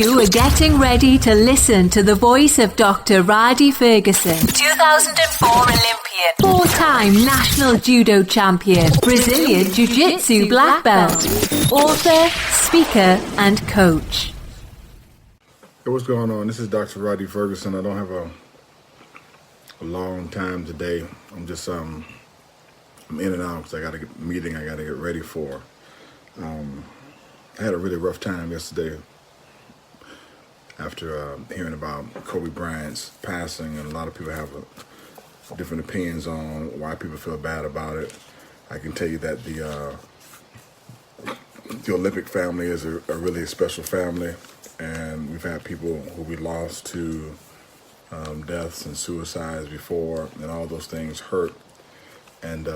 You are getting ready to listen to the voice of Dr. Rhadi Ferguson, 2004 Olympian, four-time national judo champion, Brazilian Jiu-Jitsu black belt, author, speaker, and coach. Hey, what's going on? This is Dr. Rhadi Ferguson. I don't have a long time today. I'm just I'm in and out because I got a meeting I got to get ready for. I had a really rough time yesterday after hearing about Kobe Bryant's passing, and a lot of people have different opinions on why people feel bad about it. I can tell you that the Olympic family is a really special family, and we've had people who we lost to deaths and suicides before, and all those things hurt. And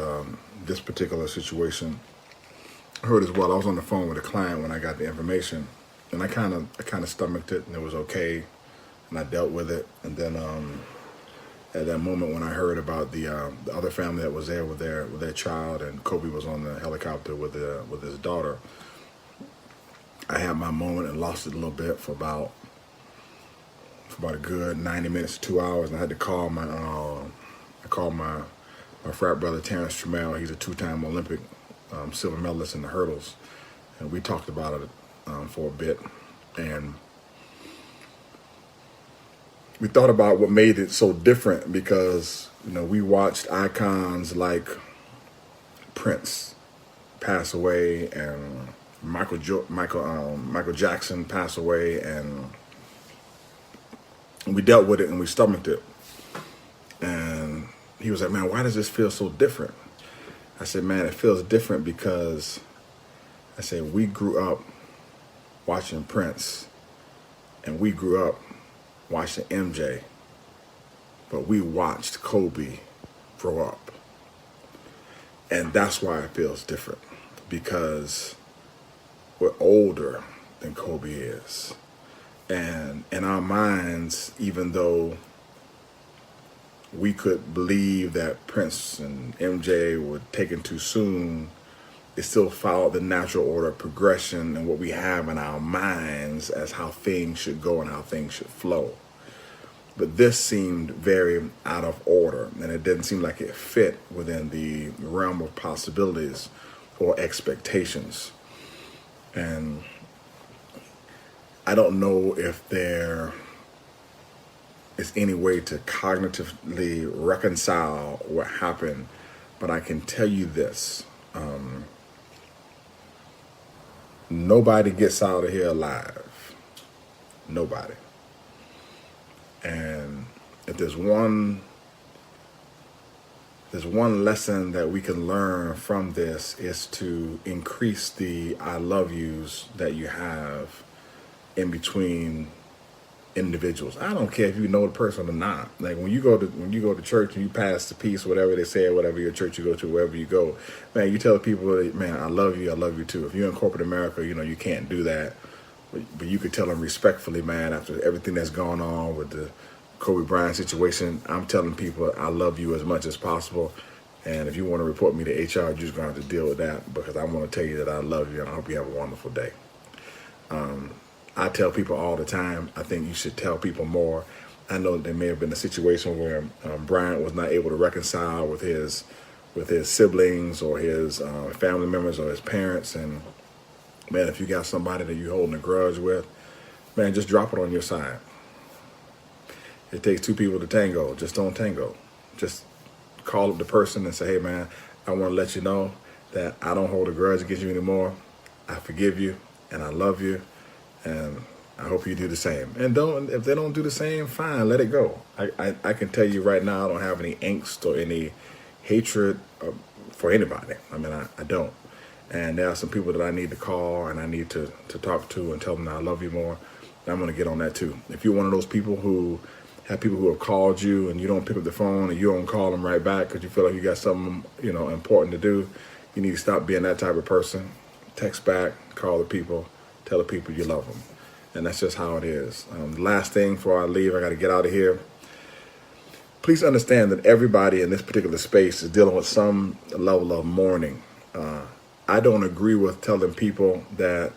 this particular situation hurt as well. I was on the phone with a client when I got the information, and I kind of stomached it, and it was okay, and I dealt with it. And then at that moment when I heard about the other family that was there with their child, and Kobe was on the helicopter with his daughter, I had my moment and lost it a little bit for about a good 90 minutes, 2 hours, and I had to call my frat brother Terrence Trammell. He's a two-time Olympic silver medalist in the hurdles, and we talked about it for a bit, and we thought about what made it so different, because we watched icons like Prince pass away, and Michael Jackson pass away, and we dealt with it and we stomached it. And he was like, "Man, why does this feel so different?" I said, "Man, it feels different because," I said, "we grew up watching Prince, and we grew up watching MJ, but we watched Kobe grow up. And that's why it feels different, because we're older than Kobe is. And in our minds, even though we could believe that Prince and MJ were taken too soon, it still followed the natural order of progression and what we have in our minds as how things should go and how things should flow. But this seemed very out of order, and it didn't seem like it fit within the realm of possibilities or expectations. And I don't know if there is any way to cognitively reconcile what happened, but I can tell you this. Nobody gets out of here alive. Nobody. And if there's one lesson that we can learn from this, is to increase the I love yous that you have in between individuals. I don't care if you know the person or not. Like when you go to church and you pass the peace, whatever they say, whatever your church you go to, wherever you go, man, you tell people, man, I love you too. If you're in corporate America, you can't do that, but you could tell them respectfully, man, after everything that's gone on with the Kobe Bryant situation, I'm telling people I love you as much as possible. And if you want to report me to HR, you're just going to have to deal with that, because I want to tell you that I love you and I hope you have a wonderful day. I tell people all the time, I think you should tell people more. I know there may have been a situation where Bryant was not able to reconcile with his siblings or his family members or his parents. And man, if you got somebody that you're holding a grudge with, man, just drop it on your side. It takes two people to tango. Just don't tango. Just call up the person and say, "Hey, man, I want to let you know that I don't hold a grudge against you anymore. I forgive you and I love you. And I hope you do the same." And if they don't do the same, fine, let it go. I can tell you right now, I don't have any angst or any hatred for anybody. I mean, I don't. And there are some people that I need to call and I need to talk to and tell them that I love you more. And I'm going to get on that too. If you're one of those people who have called you and you don't pick up the phone and you don't call them right back because you feel like you got something, important to do, you need to stop being that type of person. Text back, call the people. Tell the people you love them. And that's just how it is. The last thing before I leave, I got to get out of here. Please understand that everybody in this particular space is dealing with some level of mourning. I don't agree with telling people that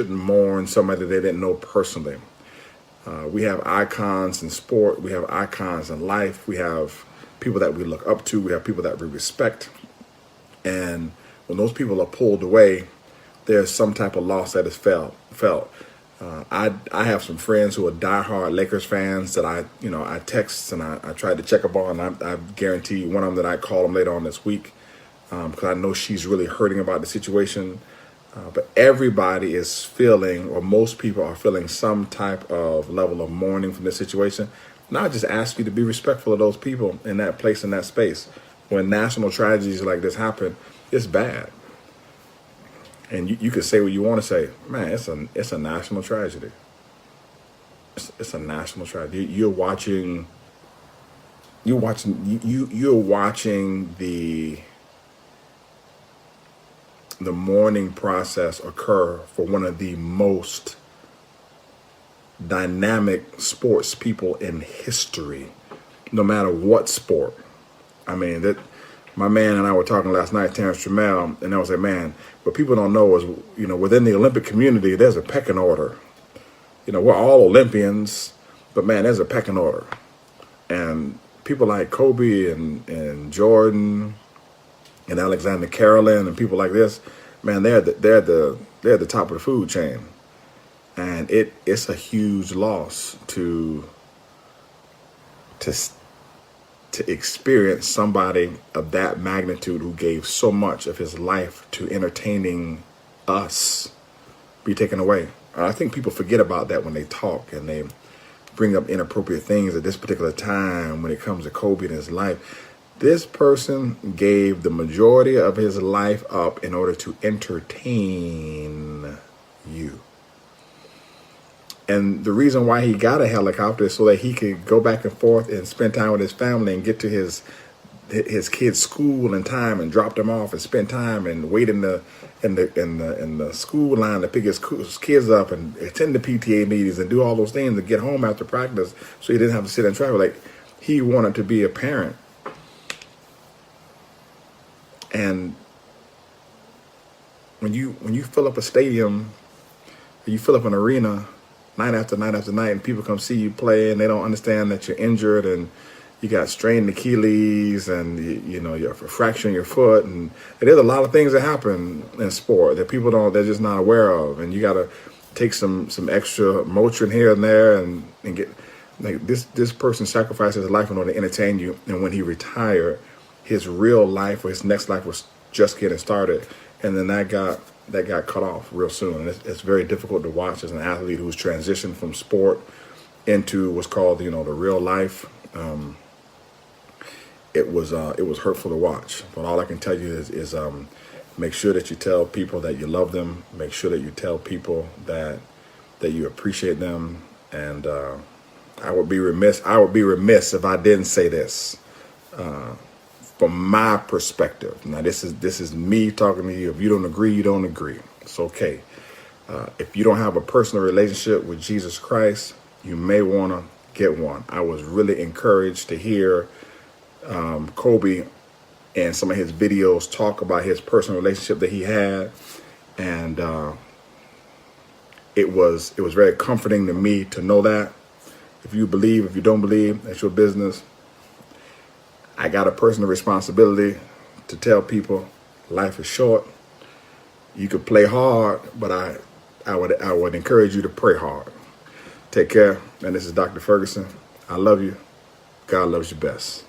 mourn somebody they didn't know personally. We have icons in sport. We have icons in life. We have people that we look up to. We have people that we respect. And when those people are pulled away, there's some type of loss that is felt. I have some friends who are diehard Lakers fans that I text and I try to check up on. I guarantee one of them that I call them later on this week because I know she's really hurting about the situation. But everybody is feeling, or most people are feeling, some type of level of mourning from this situation. And I just ask you to be respectful of those people in that place, in that space. When national tragedies like this happen, it's bad. And you could say what you want to say. Man, it's a national tragedy. It's a national tragedy. You're watching the mourning process occur for one of the most dynamic sports people in history, no matter what sport. I mean, that my man and I were talking last night, Terrence Trammell, and I was like, man, what people don't know is, within the Olympic community, there's a pecking order. We're all Olympians, but man, there's a pecking order. And people like Kobe and Jordan and Alexander Carolyn and people like this, man, they're the top of the food chain, and it's a huge loss to experience somebody of that magnitude who gave so much of his life to entertaining us be taken away. I think people forget about that when they talk and they bring up inappropriate things at this particular time when it comes to Kobe and his life. This person gave the majority of his life up in order to entertain you. And the reason why he got a helicopter is so that he could go back and forth and spend time with his family and get to his kids' school in time and drop them off and spend time and wait in the school line to pick his kids up and attend the PTA meetings and do all those things to get home after practice so he didn't have to sit in traffic. Like, he wanted to be a parent. And when you fill up a stadium, you fill up an arena night after night after night, and people come see you play, and they don't understand that you're injured and you got strained Achilles and you're fracturing your foot, and there's a lot of things that happen in sport that they're just not aware of, and you got to take some extra Motrin here and there and get like this person sacrificed his life in order to entertain you, and when he retired, his real life or his next life was just getting started, and then that got cut off real soon. And it's very difficult to watch as an athlete who's transitioned from sport into what's called the real life. It was hurtful to watch. But all I can tell you is make sure that you tell people that you love them. Make sure that you tell people that you appreciate them. And I would be remiss if I didn't say this. From my perspective, now this is me talking to you. If you don't agree, you don't agree. It's okay. If you don't have a personal relationship with Jesus Christ, you may want to get one. I was really encouraged to hear Kobe and some of his videos talk about his personal relationship that he had, and it was very comforting to me to know that. If you believe, if you don't believe, that's your business. I got a personal responsibility to tell people life is short. You could play hard, but I would encourage you to pray hard. Take care. And this is Dr. Ferguson. I love you. God loves you best.